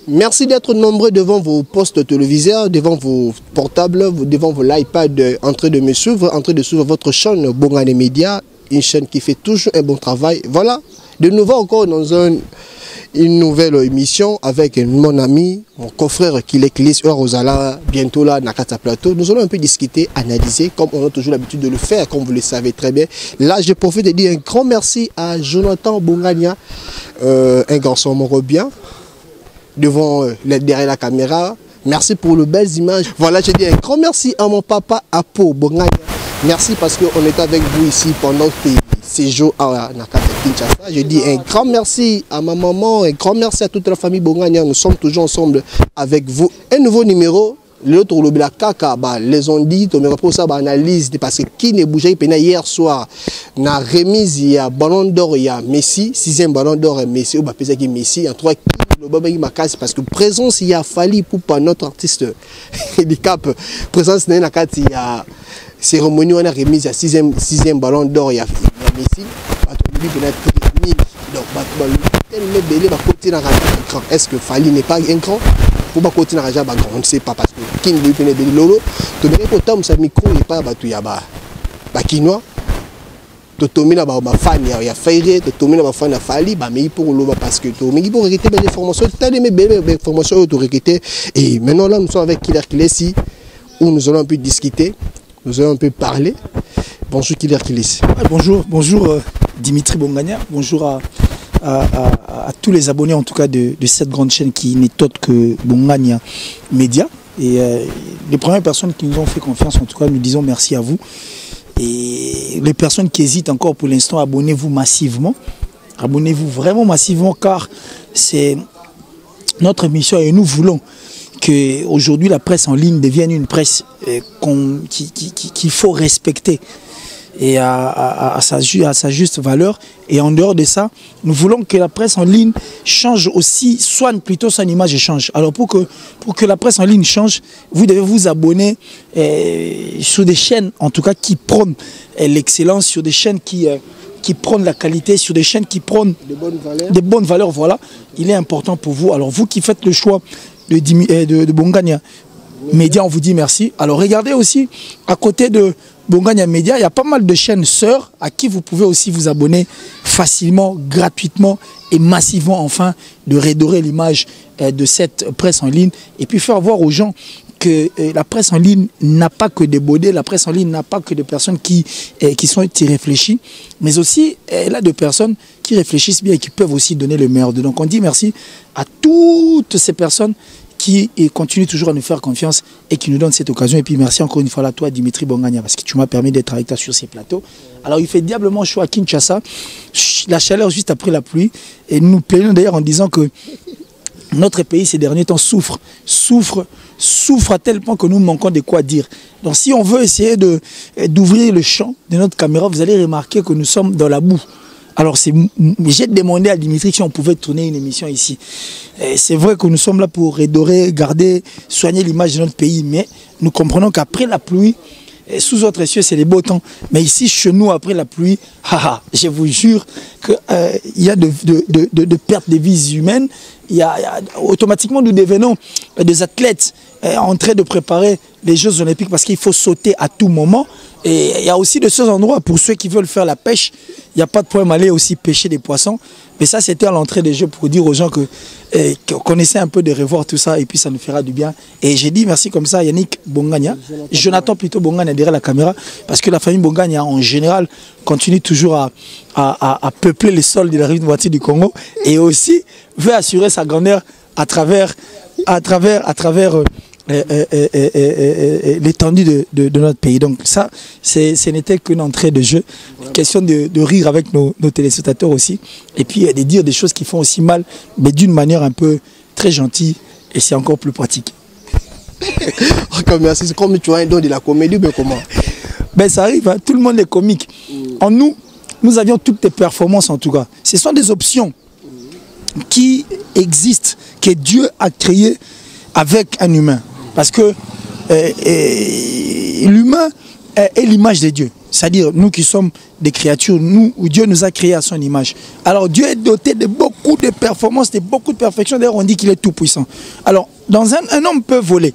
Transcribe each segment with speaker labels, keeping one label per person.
Speaker 1: Merci d'être nombreux devant vos postes téléviseurs, devant vos portables, devant vos iPads, en train de me suivre, en train de suivre votre chaîne Bongane Media, une chaîne qui fait toujours un bon travail. Voilà, de nouveau encore dans une nouvelle émission avec mon ami, mon confrère Kiles Rosala, bientôt là, Nakata Plateau. Nous allons un peu discuter, analyser, comme on a toujours l'habitude de le faire, comme vous le savez très bien. Là, je profite de dire un grand merci à Jonathan Bongania, un garçon mort bien, devant derrière la caméra. Merci pour les belles images. Voilà, je dis un grand merci à mon papa Apo Bongania. Merci parce qu'on est avec vous ici pendant ces jours à Nakata Kinshasa. Je dis un grand merci à ma maman, un grand merci à toute la famille Bongania. Nous sommes toujours ensemble avec vous. Un nouveau numéro, l'autre le Kaka, les ont dit, pour ça, analyse, parce que qui ne bougeait pas hier soir, na remise, il y a ballon d'or, il y a Messi, 6e ballon d'or, Messi, Messi, en 3 le Baba parce que présence il y a fallu pour pas notre artiste handicap présence il y a cérémonie on a remise il y a 6e ballon d'or il y a Messi donc est-ce que Fali n'est pas un grand pour pas continuer à grand on ne sait pas parce que qui ne veut pas lolo to donner pour tom sa micro et pas batu ya ba kinois Totomina ba fan ya Fairé Totomina ba fan ya Fali ba mais pour loba parce que to mais pour réciter des informations t'as des belles informations to réciter et maintenant là nous sommes avec Kiler Kilesi où nous allons un peu discuter, nous allons un peu parler. Bonjour Kiler Kilesi.
Speaker 2: Bonjour Dimitri Bongania, bonjour à tous les abonnés en tout cas de cette grande chaîne qui n'est autre que Bongania Media et les premières personnes qui nous ont fait confiance en tout cas nous disons merci à vous. Et les personnes qui hésitent encore pour l'instant, abonnez-vous massivement. Abonnez-vous vraiment massivement car c'est notre mission et nous voulons qu'aujourd'hui la presse en ligne devienne une presse qu'il faut respecter et à sa juste valeur. Et en dehors de ça, nous voulons que la presse en ligne change aussi, soigne plutôt son image et change. Alors pour que la presse en ligne change, vous devez vous abonner sur des chaînes en tout cas qui prônent l'excellence, sur des chaînes qui prônent la qualité, sur des chaînes qui prônent des bonnes valeurs. Voilà, il est important pour vous. Alors vous qui faites le choix de Bongania Media, on vous dit merci. Alors regardez aussi à côté de Bongania Media, il y a pas mal de chaînes sœurs à qui vous pouvez aussi vous abonner facilement, gratuitement et massivement, enfin, de redorer l'image de cette presse en ligne et puis faire voir aux gens que la presse en ligne n'a pas que des bodés, la presse en ligne n'a pas que des personnes qui sont irréfléchies, mais aussi elle a des personnes qui réfléchissent bien et qui peuvent aussi donner le meilleur. Donc on dit merci à toutes ces personnes qui continue toujours à nous faire confiance et qui nous donne cette occasion. Et puis merci encore une fois à toi Dimitri Bongania parce que tu m'as permis d'être avec toi sur ces plateaux. Alors il fait diablement chaud à Kinshasa, la chaleur juste après la pluie et nous plaignons d'ailleurs en disant que notre pays ces derniers temps souffre à tel point que nous manquons de quoi dire. Donc si on veut essayer d'ouvrir le champ de notre caméra, vous allez remarquer que nous sommes dans la boue. Alors, j'ai demandé à Dimitri si on pouvait tourner une émission ici. C'est vrai que nous sommes là pour redorer, garder, soigner l'image de notre pays, mais nous comprenons qu'après la pluie, sous autres cieux, c'est les beaux temps. Mais ici, chez nous, après la pluie, je vous jure qu'il y a de pertes de vies humaines. Automatiquement, nous devenons des athlètes en train de préparer les Jeux Olympiques parce qu'il faut sauter à tout moment. Et il y a aussi de ces endroits, pour ceux qui veulent faire la pêche, il n'y a pas de problème à aller aussi pêcher des poissons. Mais ça, c'était à l'entrée des Jeux pour dire aux gens qu'on essaie un peu de revoir tout ça et puis ça nous fera du bien. Et j'ai dit merci comme ça à Yannick Bongania, Jonathan plutôt Bongania derrière la caméra, parce que la famille Bongania en général continue toujours à peupler les sols de la rive droite du Congo et aussi veut assurer sa grandeur à travers l'étendue de notre pays. Donc ça, ce n'était qu'une entrée de jeu. Question de rire avec nos téléspectateurs aussi. Et puis de dire des choses qui font aussi mal, mais d'une manière un peu très gentille. Et c'est encore plus pratique.
Speaker 1: Merci. C'est comme tu as un don de la comédie, mais comment?
Speaker 2: Ben ça arrive, hein. Tout le monde est comique. En nous avions toutes les performances en tout cas. Ce sont des options qui existent, que Dieu a créées avec un humain. Parce que l'humain est l'image de Dieu. C'est-à-dire, nous qui sommes des créatures, nous, où Dieu nous a créés à son image. Alors, Dieu est doté de beaucoup de performances, de beaucoup de perfection. D'ailleurs, on dit qu'il est tout puissant. Alors, un homme peut voler.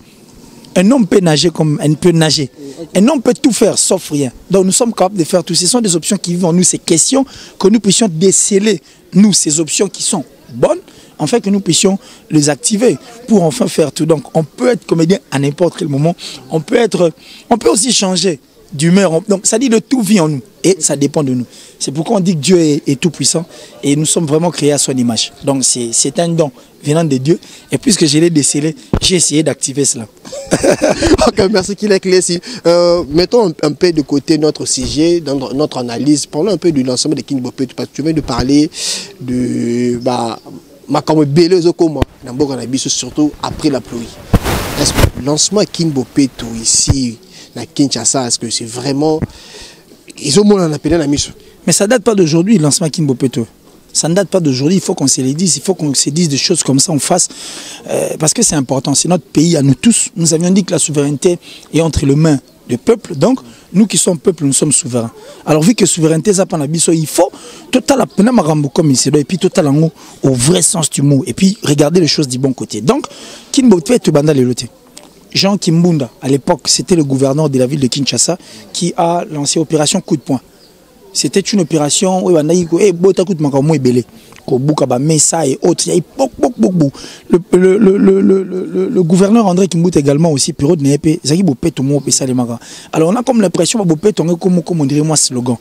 Speaker 2: Un homme peut nager comme un peut nager. Un homme peut tout faire sauf rien. Donc, nous sommes capables de faire tout. Ce sont des options qui vivent en nous, ces questions, que nous puissions déceler, nous, ces options qui sont bonnes, en fait, que nous puissions les activer pour enfin faire tout. Donc, on peut être comédien à n'importe quel moment. On peut aussi changer d'humeur. Donc, ça dit de tout vit en nous et ça dépend de nous. C'est pourquoi on dit que Dieu est tout puissant et nous sommes vraiment créés à son image. Donc, c'est un don venant de Dieu. Et puisque je l'ai décelé, j'ai essayé d'activer cela.
Speaker 1: Ok, merci qu'il est clair. Mettons un peu de côté notre sujet, dans notre analyse. Parlons un peu du lancement de King Bopé. Tu viens de parler de Makamo Belezo Koma, surtout après la pluie. Est-ce que le lancement de King Bopé ici, à Kinshasa, est-ce que c'est vraiment. Ils ont moins appelé la mission.
Speaker 2: Mais ça ne date pas d'aujourd'hui, le lancement King Bopé. Ça ne date pas d'aujourd'hui, il faut qu'on se les dise, il faut qu'on se dise des choses comme ça en face, parce que c'est important, c'est notre pays à nous tous. Nous avions dit que la souveraineté est entre les mains du peuple, donc nous qui sommes peuple, nous sommes souverains. Alors vu que souveraineté, ça il faut total appeler Marambo comme il se doit, et puis total au vrai sens du mot, et puis regarder les choses du bon côté. Donc, Kinbopé te banda les lotés. Jean Kimbunda, à l'époque, c'était le gouverneur de la ville de Kinshasa qui a lancé l'opération Coup de poing. C'était une opération où il y a et autres. Le gouverneur André Kimbout également aussi, Piro de Népe, alors on a comme l'impression comme on dirait moi slogan.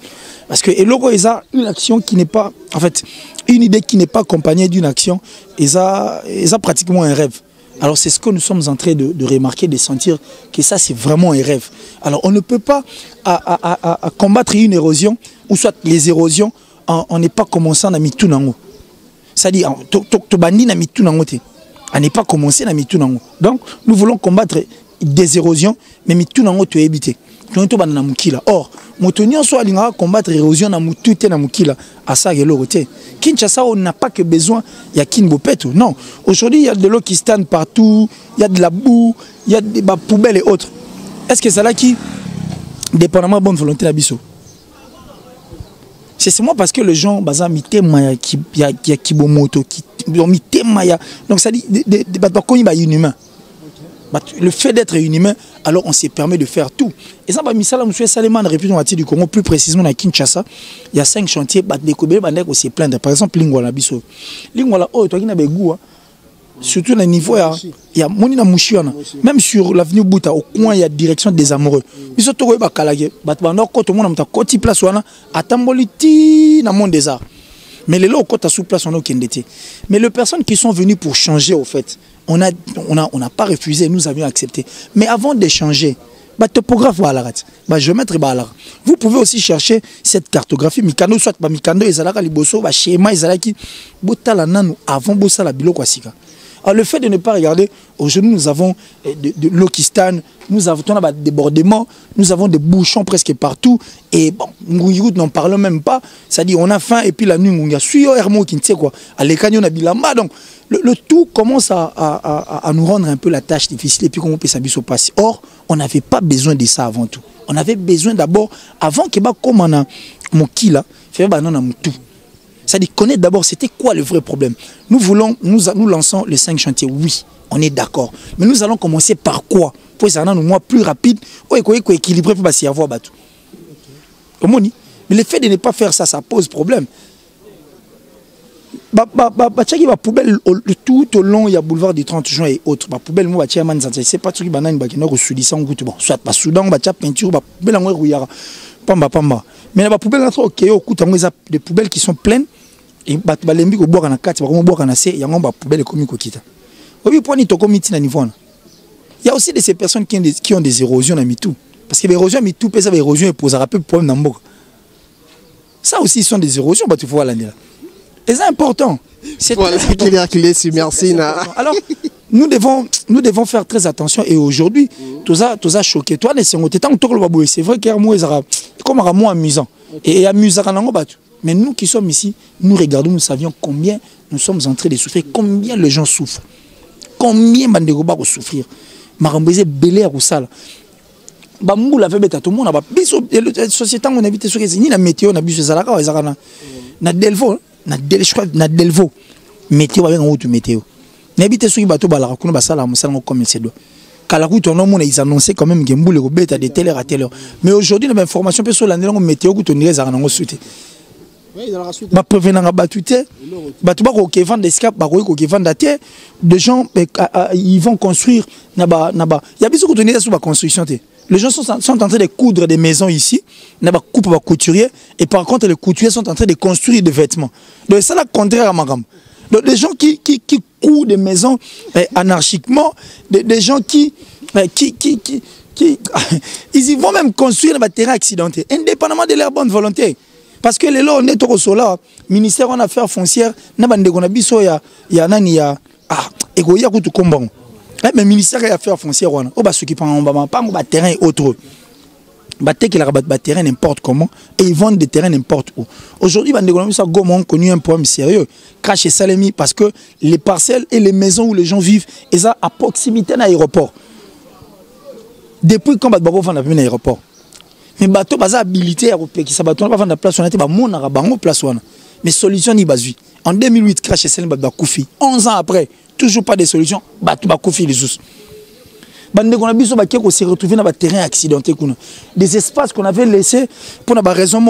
Speaker 2: Parce que logo est une action qui n'est pas, en fait, une idée qui n'est pas accompagnée d'une action, ils a pratiquement un rêve. Alors c'est ce que nous sommes en train de remarquer, de sentir que ça c'est vraiment un rêve. Alors on ne peut pas à combattre une érosion, ou soit les érosions, on n'est pas commençant à mettre tout dans l'eau. C'est-à-dire, on n'est pas commencé à mettre tout dans l'eau. Donc nous voulons combattre des érosions, mais mettre tout dans l'eau, tu es évité. Or, Motonio soit à combattre l'érosion dans tout est dans à ça et l'autre. Kinshasa, on n'a pas que besoin, il y a King Bopé. Non, aujourd'hui il y a de l'eau qui stand partout, il y a de la boue, il y a des poubelles et autres. Est-ce que c'est là qui, dépendamment de bonne volonté, la biso? C'est moi parce que les gens, il y a Kibomoto, donc ça dit, inhumain. Le fait d'être inhumain, alors on s'est permis de faire tout. Et ça, M. Salman, République du Congo, plus précisément à Kinshasa, il y a 5 chantiers, on s'est plaindre. Par exemple, Lingwala Bisso. Lingwala, surtout au niveau, il y a Monina Mouchiana. Même sur l'avenue Bouta, au coin, il y a direction des amoureux. Bisso, tout le monde a côté place, à Tamboliti, dans le monde des arts. Mais les lots, quand sous place, on a aucun détail. Mais les personnes qui sont venues pour changer, au fait, on n'a pas refusé, nous avions accepté. Mais avant d'échanger, topographe géomètre vous pouvez aussi chercher cette cartographie. Mikando soit Mikando, Ezalaka Liboso, schéma Ezalaki, Botala Nanu, avant Bossala Biloko Asika. Alors le fait de ne pas regarder, aujourd'hui nous avons de l'eau qui stagne, nous avons des débordements, nous avons des bouchons presque partout. Et bon, nous n'en parlons même pas. C'est-à-dire on a faim et puis la nuit, on y a suyo hermo qui ne sait quoi. À l'écran, on a bilamba. Donc le tout commence à nous rendre un peu la tâche difficile et puis comment on peut s'habiller au passé. Or, on n'avait pas besoin de ça avant tout. On avait besoin d'abord, avant que comme on a mon qui là, faire non tout. C'est-à-dire connaître d'abord c'était quoi le vrai problème. Nous lançons les 5 chantiers, oui, on est d'accord. Mais nous allons commencer par quoi? Pour que ça soit moins plus rapide, pour équilibrer, pour s'y avoir battu. Mais le fait de ne pas faire ça, ça pose problème. Il y a poubelle tout au long, il y a boulevard du 30 juin et autres. Poubelle, moi, c'est pas tout qui banane, soit pas Soudan, peinture, poubelle en Ruyara. Pamba. Mais la poubelle, des poubelles qui sont pleines. Et il y a aussi de ces personnes qui ont des érosions à tout. Parce que les érosions à tout, les érosions et posent un peu de problème dans le. Ça aussi, sont des érosions, tu vois là. Et c'est important.
Speaker 1: Voilà, merci.
Speaker 2: Alors, nous devons faire très attention. Et aujourd'hui, tout ça choqué. Toi, c'est vrai qu'il y a comme un mot amusant. Et amusant, mais nous qui sommes ici, nous regardons, nous savions combien nous sommes en train de souffrir, combien les gens souffrent. Combien de gens souffrir. Marambézé, Belé, Roussal. Bamboula fait beta tout le monde a biso société on habite sur ni la météo na biso zalaka ezaka na Delvo na Delvo météo avec en météo na habite sur bateau balaka kuna basala musala comme c'est doit kala ku ton nom ils annonçaient quand même que mboule ko beta de telle heure à telle heure mais aujourd'hui na information pe sur la météo ku to ni ezaka ngo suite ba prévenant nga batute batu ba ko ke vendre escape ba ko ke vendre terre des gens ils vont construire na ba ya biso ko to ni sur ba construction té. Les gens sont en train de coudre des maisons ici, il y a coupe à couturier, et par contre les couturiers sont en train de construire des vêtements. Donc c'est le contraire à Magam. Donc les gens qui coudent des maisons anarchiquement, des gens qui ils y vont même construire des terrains accidentés, indépendamment de leur bonne volonté. Parce que les lois, on est au solar, ministère en affaires foncières, n'a pas de biso ya nani ya egoya kutu kombang. Mais le ministère des Affaires foncières, on va s'occuper de terrain et autres. Ils terrain n'importe comment et ils vendent des terrains n'importe où. Aujourd'hui, les gens ont connu un problème sérieux. Crash et Salemi parce que les parcelles et les maisons où les gens vivent, ils sont à proximité de l'aéroport. Depuis quand ils ont fait l'aéroport. Mais les bateaux sont habilités à ne pas vendre place, on a été place. Mais solution n'y basée. En 2008, Crash et Salemi a Koufi. 11 ans après, toujours pas de solution, Koufi les ous. On a s'est retrouvé dans des terrains accidentés. Des espaces qu'on avait laissés pour une raison,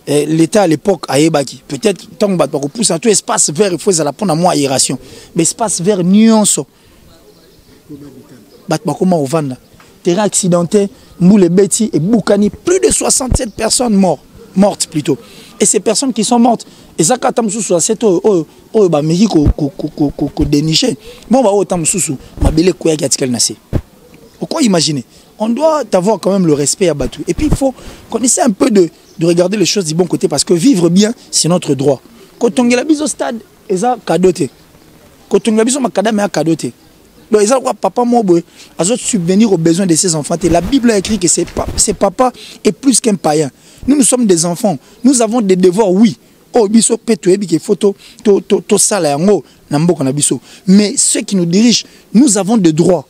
Speaker 2: l'État à l'époque a ébaki. Peut-être tant qu'on pousse un tout espace vert, il faut prendre moins aération. Mais espace vert nuance. Comment on vend terrain accidenté, Moule Betty et Boukani, plus de 67 personnes mortes plutôt. Et ces personnes qui sont mortes, et ça quand sur cette déniché. Bon bah autant sous ma belle quoi qui a nassé. Pourquoi imaginer? On doit avoir quand même le respect à Batou. Et puis il faut qu'on essaie un peu de regarder les choses du bon côté parce que vivre bien c'est notre droit. Quand on est la bise au stade, et ça cadoté. Quand on est la bise au macadam et cadoté. Donc ils ont papa moi à subvenir aux besoins de ses enfants. Et la Bible a écrit que c'est papa est plus qu'un païen. Nous sommes des enfants. Nous avons des devoirs, oui. Oh, biso peto qui photo to sala yango na mboka na biso. Mais ceux qui nous dirigent, nous avons des droits.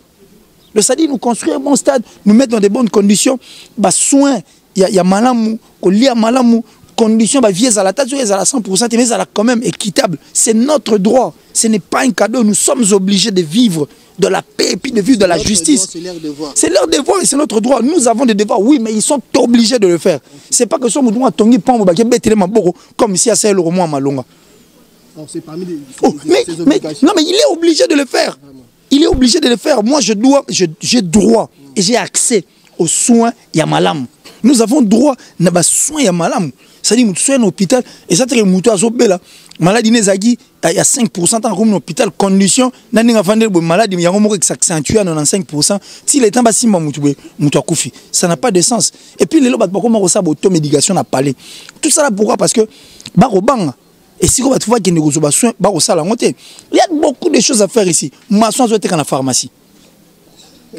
Speaker 2: Le sadi nous construire un bon stade, nous mettre dans de bonnes conditions, bah soin, il y a malamu, au lia malamu, conditions bah vies à la tâche, à la 100%, mais à la quand même équitable. C'est notre droit. Ce n'est pas un cadeau. Nous sommes obligés de vivre de la paix et puis de vivre de la justice. C'est leur devoir. C'est leur devoir et c'est notre droit. Nous avons des devoirs, oui, mais ils sont obligés de le faire. C'est pas que ce soit tongi pambo comme si à c'est le roman malonga. C'est parmi les obligations. Non, mais il est obligé de le faire. Il est obligé de le faire. Moi, j'ai droit et j'ai accès aux soins Yamalam. Nous avons droit à soins Yamalam. C'est-à-dire que soins à l'hôpital et ça, c'est que maladie nezagi il y a 5% dans un hôpital condition nani ngafande maladie yango moko qui s'accentue à 95% si les temps basimba mutu akufi ça n'a pas de sens et puis les loba bakoma ko sa automédication na parler tout ça là pourquoi parce que barobanga et si on va trouver qu'il y a des soins barosala ngote il y a beaucoup de choses à faire ici maçon doit être dans la pharmacie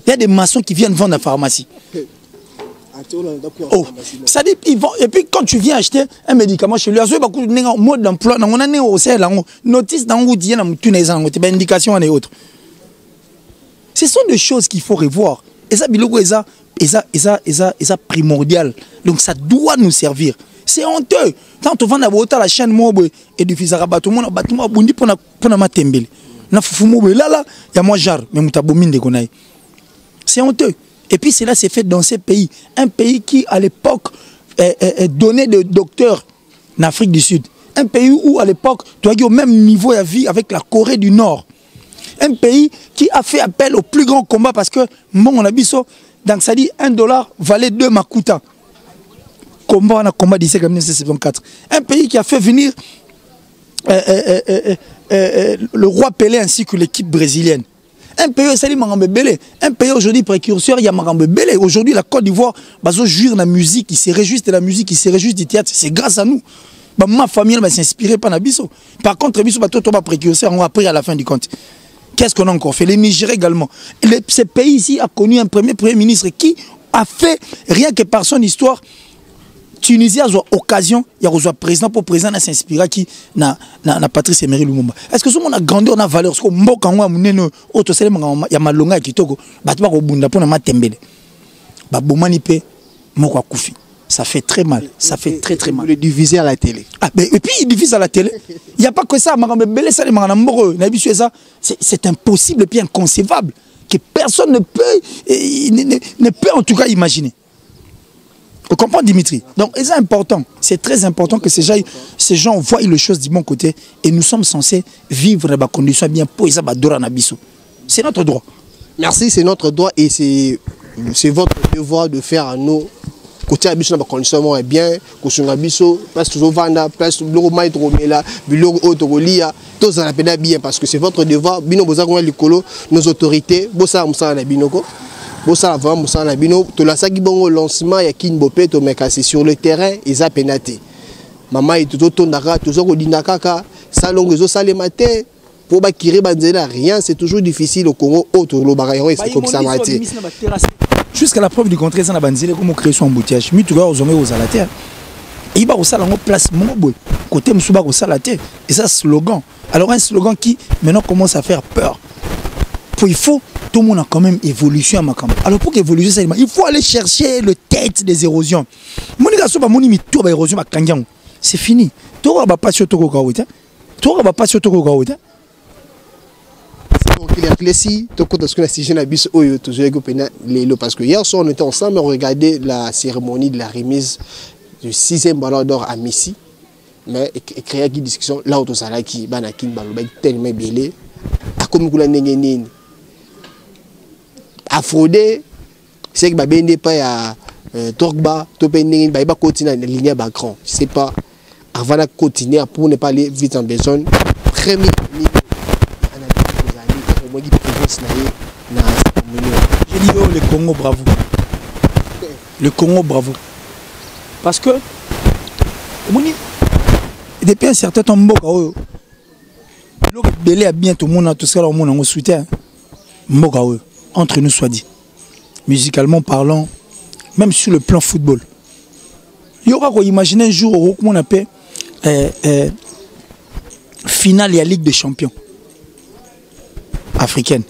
Speaker 2: il y a des maçons qui viennent vendre dans la pharmacie. Oh, ça dit, ils vont, et puis quand tu viens acheter un médicament chez lui, il y a beaucoup de mode d'emploi, on a notice dans le indication et autres. Ce sont des choses qu'il faut revoir. Et ça, c'est primordial. Donc ça doit nous servir. C'est honteux. Quand on va dans la chaîne mobile et du fils à bâtiment, pour la matembele. Là, il y a moi jar, mais moutabomine de gonaï. C'est honteux. Et puis cela s'est fait dans ces pays. Un pays qui, à l'époque, donnait des docteurs en Afrique du Sud. Un pays où, à l'époque, tu as eu au même niveau de vie avec la Corée du Nord. Un pays qui a fait appel au plus grand combat parce que, bon, on a vu ça, donc ça dit $1 valait 2 Makuta. Combat, on a combat d'ici en 1974. Un pays qui a fait venir le roi Pelé ainsi que l'équipe brésilienne. Un pays un pays aujourd'hui précurseur, il y a Marambe Belé. Aujourd'hui, la Côte d'Ivoire, jouir la musique, ils se réjouissent de la musique, ils se réjouissent du théâtre. C'est grâce à nous. Ma famille va s'inspirer par Nabiso. Par contre, Nabiso va précurseur, on va après à la fin du compte. Qu'est-ce qu'on a encore fait? Les Nigériens également. Ce pays ici a connu un premier ministre qui a fait, rien que par son histoire, Tunisie a eu occasion, il y a eu président pour président à s'inspirer qui na Patrice Emery Lumumba. Est-ce que ce monde a grandi, on a valeur? Est-ce que mboka ngwa munene auto sele il y a malonga kitoko batba ko bunda pour na matembele. ba bomani pe moko akufi. Ça fait très mal, ça fait très mal.
Speaker 1: Vous le divisez à la télé.
Speaker 2: Ah, ben, et puis il divise à la télé. Il n'y a pas que ça. C'est impossible et puis inconcevable que personne ne peut en tout cas imaginer. Vous comprenez, Dimitri? Donc c'est important, c'est très important que ces gens voient les choses du bon côté et nous sommes censés vivre dans des conditions bien pour ça. C'est notre droit.
Speaker 1: Merci, c'est notre droit et c'est votre devoir de faire à nous. Côté abisso na condition bien kosunga biso place toujours vanda place loko mai tromela biloko otokolia tous en appena bien parce que c'est votre devoir bino boza ko likolo nos autorités bosa musala na binoko bosa vraiment musala na bino to la saki bongo lancement ya Kinbopé to mekasi sur le terrain eza penate mama et tout tondaka toujours ko dinaka ka salongo ezo salema te pour ba kiri banzela rien c'est toujours difficile au Congo auto lo bagayo c'est comme ça maté.
Speaker 2: Jusqu'à la preuve du contraire, ça n'a pas dit comment créer son embouteillage. Mais tu vois, aux hommes aux alatés. Il va au salon place mon boy. Côté Moussouba au salaté. Et ça, slogan. Alors, un slogan qui maintenant commence à faire peur. Pour il faut, tout le monde a quand même évolution à ma campagne. Alors, pour qu'évoluer, ça, il faut aller chercher le tête des érosions. C'est fini. Tu n'auras pas sur Toko Kawita. Tu n'auras pas sur Toko Kawita.
Speaker 1: Donc il est classé, parce que hier soir on était ensemble, on regardait la cérémonie de la remise du 6e ballon d'or à Messi. Mais créer une discussion là où ça qui banakin baloba tellement belé a comme kula nengenini a fraudé c'est que babende pas ya Drogba to pending ba continuer la ligne bacran je sais pas avant de continuer pour ne pas aller vite en besoin premier
Speaker 2: j'ai dit oh, le Congo bravo. Le Congo bravo. Parce que depuis un certain temps le belé a bien tout le monde tout ça le monde en soutien. Entre nous soit dit. Musicalement parlant, même sur le plan football. Il y aura quoi imaginer un jour où on appelle finale de la Ligue des Champions africaine.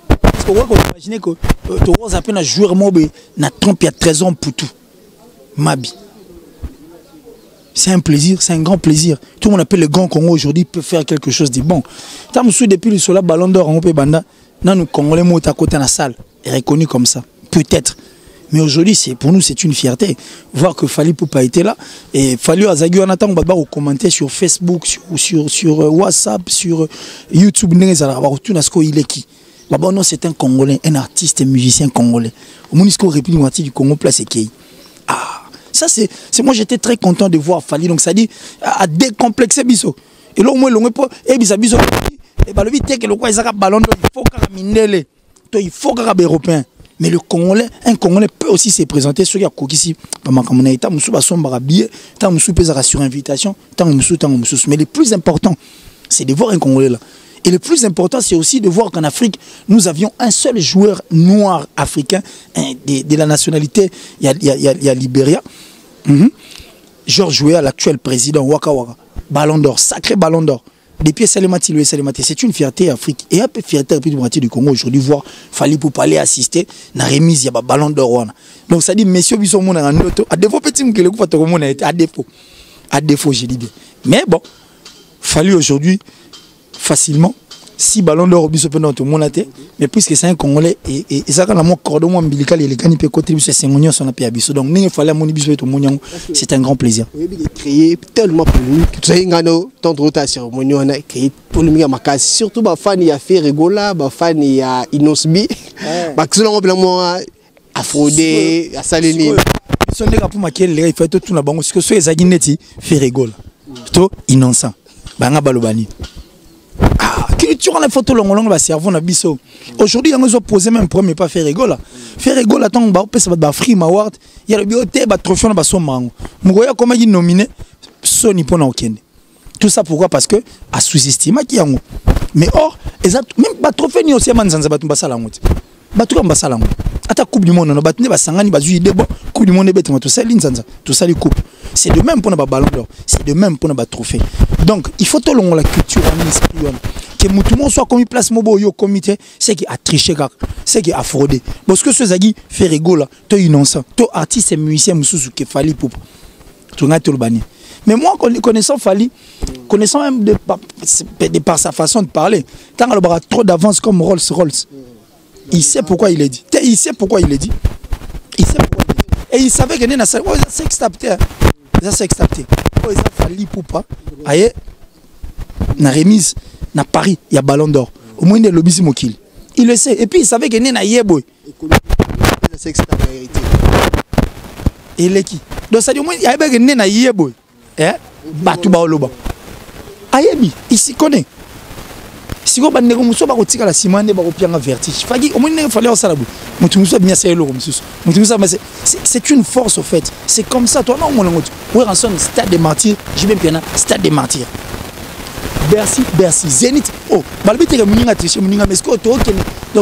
Speaker 2: Parce que vous imaginez que tu as un joueur na 30 à 13 ans pour tout. Mabi. C'est un plaisir, c'est un grand plaisir. Tout le monde appelle le Grand Congo aujourd'hui peut faire quelque chose de bon. Depuis le Sola Ballon d'Or en Banda, nous Congolais à côté de la salle est reconnu comme ça. Peut-être. Mais aujourd'hui, pour nous, c'est une fierté. Voir que Fally Poupa était là. Et Fally Azagui, on attend qu'on commenter sur Facebook, sur WhatsApp, sur YouTube. Il est qui? Non, c'est un Congolais, un artiste, un musicien congolais. Au moins, il réplique du Congo, place et qui? Ah, ça, c'est moi, j'étais très content de voir Fally. Donc, ça dit, à décomplexer Bisso. Et là, au moins, l'on peut, et Bisso, et bah, le vite, que le quoi, il ballon d'or, il faut qu'il il faut qu'il européen. Mais le Congolais, un Congolais peut aussi se présenter sur Yakokisi. Sur invitation, mais le plus important, c'est de voir un Congolais là. Et le plus important, c'est aussi de voir qu'en Afrique, nous avions un seul joueur noir africain de la nationalité, il y a Libéria. Georges Weah, l'actuel président, Waka Waka. Ballon d'or, sacré ballon d'or. Depuis Salemati, c'est une fierté Afrique. Et un peu fierté du Congo aujourd'hui, voir Fally Poupa aller assister à la remise, il y a un ballon d'or. Donc ça dit, messieurs, ils sont à défaut, petit, à défaut, j'ai dit bien. Mais bon, Fally aujourd'hui, facilement, 6 ballons d'or dans tout le monde, mais puisque c'est un Congolais, et ça, quand mon cordon ombilical, il est gagné pour contribuer à 5 millions sur la paix. Donc, il fallait mon biso tout le monde, c'est un grand plaisir.
Speaker 1: Créé tellement polémique. Tout ça, il y a tant de rotation. On a créé polémique à ma case. Surtout, ma fan, il y a fait Rigola, ma fan, il y a Inosbi. Ma cause, on a Afrodé, à Salénie.
Speaker 2: Si on est pour maquiller, il faut tout la banque. Parce que ceux qui ont fait Rigola, plutôt innocent. Banga Balobani. Tu rends la photo longue, va cerveau na biso. Aujourd'hui, ils ont posé même premier pas faire rigole. Faire rigole, attends, bah, on peut Free Award. Il y a le bioté, bah, trophée, bah, son mango. Mougoya, comment il nominé, Sony pour n'aucun. Tout ça pourquoi? Parce que, à sous-estimé, qui y a. Mais or, même, bah, trophée, ni aussi, man, zanza, bah, tout ça, la honte. Bah, tout comme ça, la honte. À ta Coupe du Monde, on a battu, bah, sangani, bah, juillet, coupe du monde, tout ça, l'inzanza, tout ça, les coupes. C'est de même pour le ballon d'or. C'est de même pour le trophée. Donc, il faut tout la culture en esprit. Que tout le monde soit comme place au comité, c'est qui a triché, c'est qui a fraudé. Parce que ce qui fait rigoler, tu es innocent. Tu es artiste et musicien, qui fallait pour. Tu as tout le banni. Mais moi, connaissant Fally, connaissant même de par sa façon de parler, quand il aura trop d'avance comme Rolls-Royce, il sait pourquoi il est dit. Il sait pourquoi il est dit. Il sait pourquoi il est dit. Et il savait que ça s'est extapté. Ça s'est extapté. Il a Fally pour pas. Aïe, na remise, na Paris, il y a Ballon d'Or. Au moins, il y a le lobby mokil. Il le sait. Et puis, il savait que na yeboy.
Speaker 1: Ça s'est extapté.
Speaker 2: Et il est qui? Donc, ça dit au moins, il y a que na yeboy. Batouba Oloba. Ayebi, il s'y connaît. Si vous avez un ciment, vous avez un vertige. C'est une force au fait. C'est comme ça. Toi, non, un stade des martyrs. Je vais bien stade des martyrs. Bercy, Zénith. Oh, donc,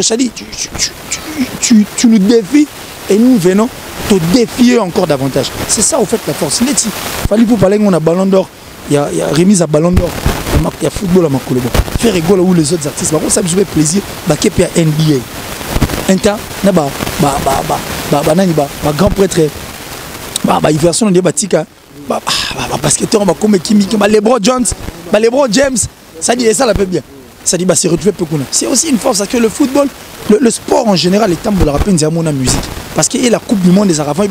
Speaker 2: je dis, tu nous défies et nous venons te défier encore davantage. C'est ça, au fait, la force. Il fallait pour parler qu'on a Ballon d'Or. Il y a remise à Ballon d'Or. Il y a football à Makolobo. Faire rigolo où les autres artistes. Par contre, ça me fait plaisir. Bah, qu'il y a NBA. Un temps, grand prêtre. Il version de Batika. Basketteur, comme Kimi, LeBron James. Ça dit, ça la fait bien. Ça dit, c'est retrouvé peu. C'est aussi une force parce que le football, le sport en général, est un peu de rappel de la musique. Parce qu'il y a la Coupe du Monde des Arabes,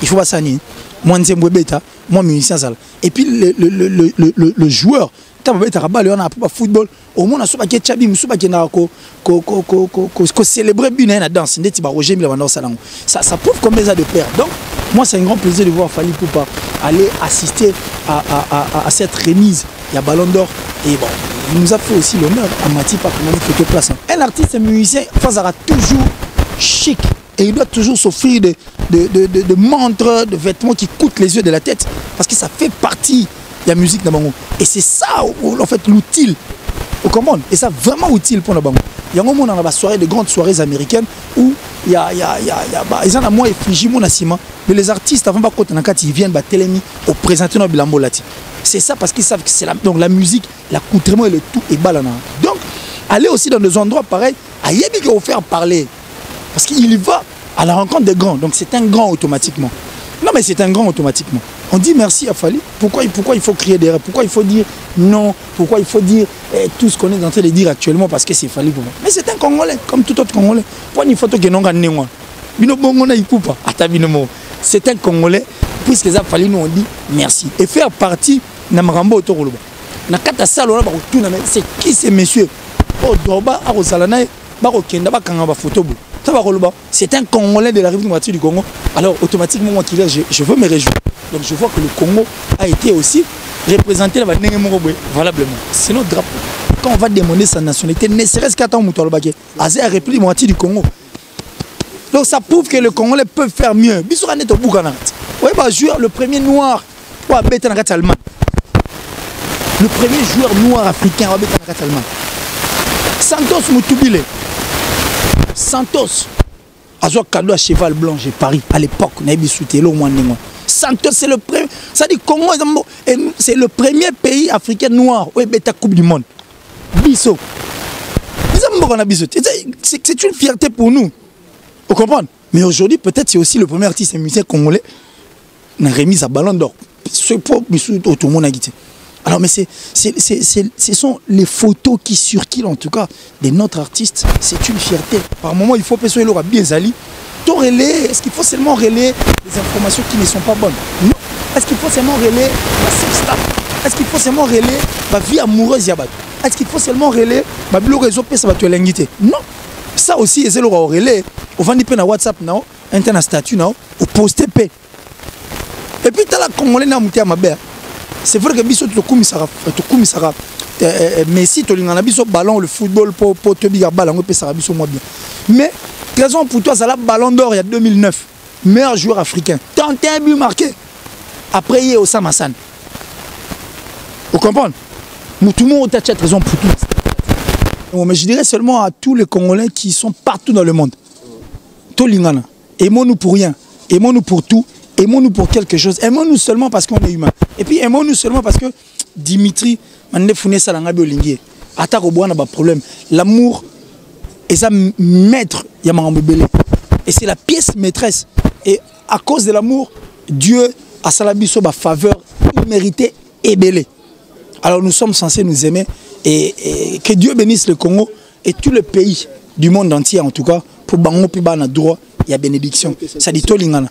Speaker 2: il faut pas s'animer. Moi, moi, musicien. Et puis, le joueur, football, au moins, on célébrer bien la danse. Ça prouve combien ça de père. Donc, moi, c'est un grand plaisir de voir Fally Ipupa aller assister à cette remise. Il y a Ballon d'Or. Et bon, il nous a fait aussi l'honneur à Mati par quelques places. Un artiste et musicien, sera toujours chic. Et il doit toujours s'offrir de montres, de vêtements qui coûtent les yeux de la tête. Parce que ça fait partie de la musique de Bango. Et c'est ça, en fait, l'utile. Vous comprenez? Et ça, vraiment utile pour le Bango. Il y a un moment dans la soirée, de grandes soirées américaines, où il y a ils en ont moins effigie, mon assiment. Mais les artistes, avant pas quand ils viennent, télémi, au présenter dans Bilambo Lati. C'est ça parce qu'ils savent que c'est la musique, l'accoutrement et le tout est balana. Donc, aller aussi dans des endroits pareils, à Yébi qui va vous faire parler. Parce qu'il va à la rencontre des grands. Donc c'est un grand automatiquement. Non mais c'est un grand automatiquement. On dit merci à Fally. Pourquoi il faut crier derrière? Pourquoi il faut dire non? Pourquoi il faut dire tout ce qu'on est en train de dire actuellement? Parce que c'est Fally pour moi. Mais c'est un Congolais, comme tout autre Congolais. Pourquoi une photo qui n'ont pas de c'est un Congolais. Puisque les Fally nous ont dit merci. Et faire partie de Marambo Otoroba. C'est qui ces messieurs? Oh, Dorba, Arosalanae, Barokenda, Bakanga, photo. C'est un Congolais de la République démocratique du Congo. Alors automatiquement, moi qui je veux me réjouir. Donc je vois que le Congo a été aussi représenté valablement. C'est notre drapeau. Quand on va demander sa nationalité, ne serait-ce qu'attendre Moutoualobake, à la République démocratique du Congo. Donc ça prouve que le Congolais peut faire mieux. Bissouranet au Bougana. Oui, le premier noir allemand. Le premier joueur noir africain allemand. Santos Moutoubile. Santos a joué cadeau à cheval blanc, j'ai Paris à l'époque. Santos c'est le premier. Ça dit Congo, c'est le premier pays africain noir où il y a la Coupe du Monde. Bisso. C'est une fierté pour nous. Vous comprenez? Mais aujourd'hui, peut-être c'est aussi le premier artiste et musicien congolais qui a remis à Ballon d'Or. Ce pour tout le monde a guité. Alors, mais ce sont les photos qui circulent, en tout cas, de notre artiste. C'est une fierté. Par moment, il faut que ce soit bien zali. Est-ce qu'il faut seulement relayer des informations qui ne sont pas bonnes? Non. Est-ce qu'il faut seulement relayer la sextape? Est-ce qu'il faut seulement relayer la vie amoureuse yabat? Est-ce qu'il faut seulement relayer la blog réseau ça va te l'ingiter? Non. Ça aussi, c'est le relais. On va dire WhatsApp, internet statut, au poster P. Et puis, tu as la Congolais dans ma belle. C'est vrai que biso to kumisara Messi to lingana biso ballon le football pour te biga ballon pe sara biso moi bien. Mais raison pour toi ça la Ballon d'Or il y a 2009, meilleur joueur africain. 31 buts marqués. Après il est au Samasan. Vous comprenez? Tout le monde a raison pour tout. Bon, mais je dirais seulement à tous les Congolais qui sont partout dans le monde. To lingana, aimons-nous pour rien, aimons-nous pour tout. Aimons-nous pour quelque chose. Aimons-nous seulement parce qu'on est humain. Et puis aimons-nous seulement parce que Dimitri, problème. L'amour est ça maître. Et c'est la pièce maîtresse. Et à cause de l'amour, Dieu a salabiso ba faveur imméritée et belle. Alors nous sommes censés nous aimer et que Dieu bénisse le Congo et tout le pays du monde entier en tout cas pour bango piba na droit il y a bénédiction. Ça dit tolingana.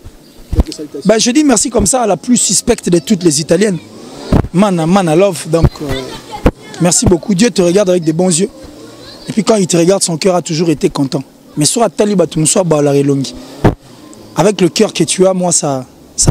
Speaker 2: Ben, je dis merci comme ça à la plus suspecte de toutes les Italiennes. Mana love. Donc merci beaucoup. Dieu te regarde avec des bons yeux. Et puis quand il te regarde, son cœur a toujours été content. Mais soit Taliba soit Balarelongi. Avec le cœur que tu as, moi ça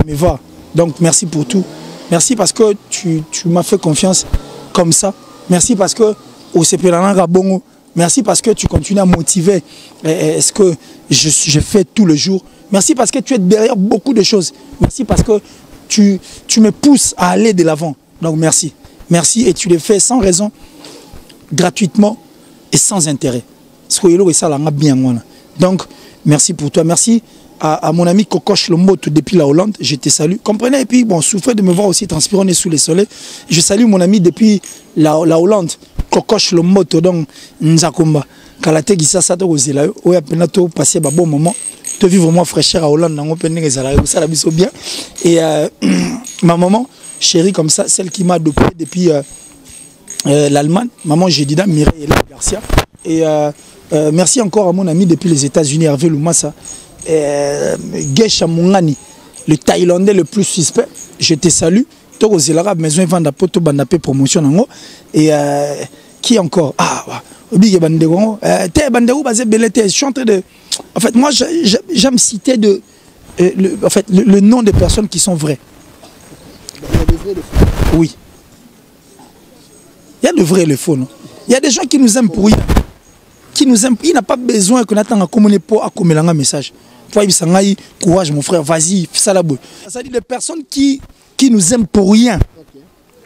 Speaker 2: me va. Donc merci pour tout. Merci parce que tu m'as fait confiance comme ça. Merci parce que au Sepelana Bongo. Merci parce que tu continues à motiver ce que je fais tout le jour. Merci parce que tu es derrière beaucoup de choses. Merci parce que tu me pousses à aller de l'avant. Donc merci. Merci et tu le fais sans raison, gratuitement et sans intérêt. Donc merci pour toi. Merci à mon ami Kokosh Lomboto depuis la Hollande. Je te salue. Comprenez? Et puis bon, souffrez de me voir aussi transpirer sous les soleils. Je salue mon ami depuis la Hollande. Kokosh Lomboto donc Nzakomba. Kalate Gisa Sato Ozela. Oya Penato passer un bon moment. Te vivre vraiment fraîcheur à Hollande. Ça la biso bien. Et ma maman chérie comme ça, celle qui m'a adopté depuis l'Allemagne, maman Jedida Mireille Garcia. Et merci encore à mon ami depuis les États-Unis, Hervé Lumasa. Gesha Mungani, le Thaïlandais le plus suspect. Je te salue. Toko Zelara, maison Vanda Poto Bandapé promotion nango. Et qui encore? Ah, Obige Bandego. Te Bandego basé Belete. Je suis en train de. En fait, moi, j'aime citer le nom des personnes qui sont vraies. Oui. Il y a le vrai et le faux, non? Il y a des gens qui nous aiment pour rien. Qui nous aiment. Il n'a pas besoin qu'on attende à communiquer pour accumuler un message. Courage, mon frère, vas-y, fais ça la boule. Ça dit des personnes qui nous aiment pour rien.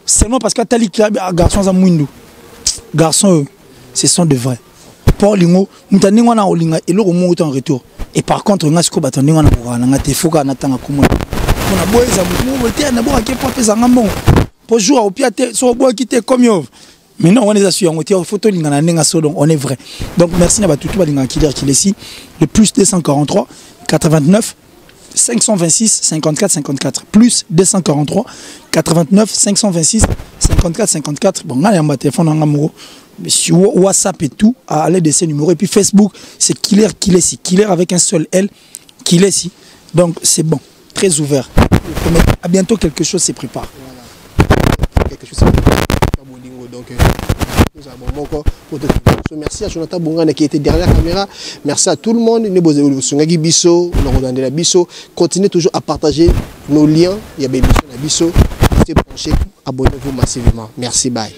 Speaker 2: Seulement parce que Tali garçons à Mouindou. Garçons, ce sont de vrais. Pour Lingo, nous t'en avons Olinga et l'eau remonte en retour. Et par contre, on a ce qu'on attend, on a des faux qu'on attend à communiquer. On a beau les amis, on a beau les amis, pour jouer au pied, sur le bois qui était comme yo. Mais non, on est assuré, on est photo, on est vrai. Donc merci à tout le monde qui est ici. Le plus 243 89 526 54 54. Plus 243 89 526 54 54. Bon, on a un téléphone en amoureux. Sur WhatsApp et tout, à l'aide de ces numéros. Et puis Facebook, c'est Killer Kilesi. Killer avec un seul L, Kilesi. Donc c'est bon, très ouvert. À bientôt, quelque chose se prépare.
Speaker 1: Voilà. Quelque chose se prépare. Donc, nous avons encore pour te merci à Jonathan Bongana qui était derrière la caméra. Merci à tout le monde. Continuez toujours à partager nos liens. Il y a des émissions à Bisso. Restez branchés. Abonnez-vous massivement. Merci, bye.